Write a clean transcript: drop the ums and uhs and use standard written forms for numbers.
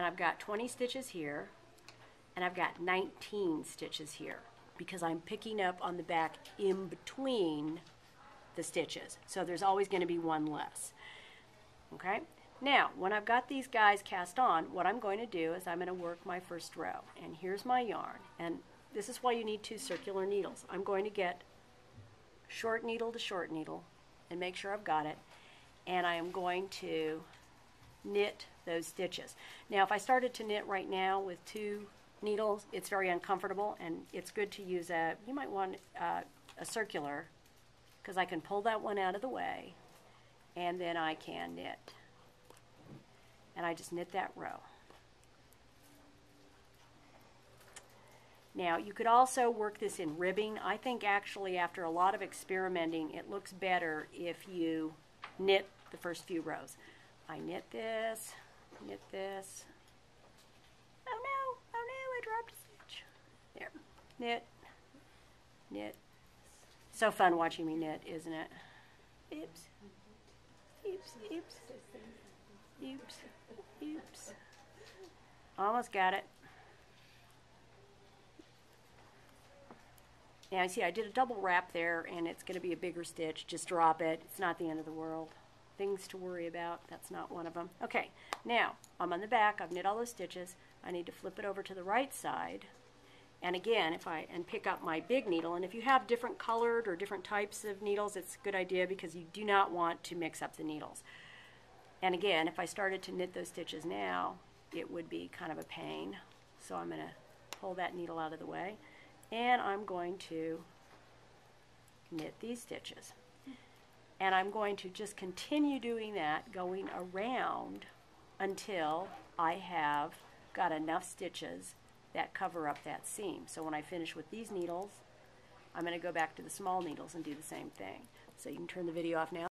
and I've got 20 stitches here, and I've got 19 stitches here because I'm picking up on the back in between the stitches. So there's always going to be one less. Okay? Now, when I've got these guys cast on, what I'm going to do is I'm going to work my first row. And here's my yarn. And this is why you need 2 circular needles. I'm going to get short needle to short needle and make sure I've got it. And I am going to knit those stitches. Now, if I started to knit right now with 2 needles, it's very uncomfortable, and it's good to use you might want a circular, because I can pull that one out of the way, and then I can knit. And I just knit that row. Now, you could also work this in ribbing. I think actually after a lot of experimenting, it looks better if you knit the first few rows. I knit this, knit this. Oh no, I dropped a stitch. There, knit, knit. So fun watching me knit, isn't it? Oops, oops, oops, oops, oops. Almost got it. Now you see I did a double wrap there, and it's going to be a bigger stitch. Just drop it. It's not the end of the world. Things to worry about. That's not one of them. Okay, now I'm on the back. I've knit all those stitches. I need to flip it over to the right side. And again, and pick up my big needle. And if you have different colored or different types of needles, it's a good idea because you do not want to mix up the needles. And again, if I started to knit those stitches now, it would be kind of a pain. So I'm going to pull that needle out of the way. And I'm going to knit these stitches. And I'm going to just continue doing that, going around until I have got enough stitches that cover up that seam. So when I finish with these needles, I'm going to go back to the small needles and do the same thing. So you can turn the video off now.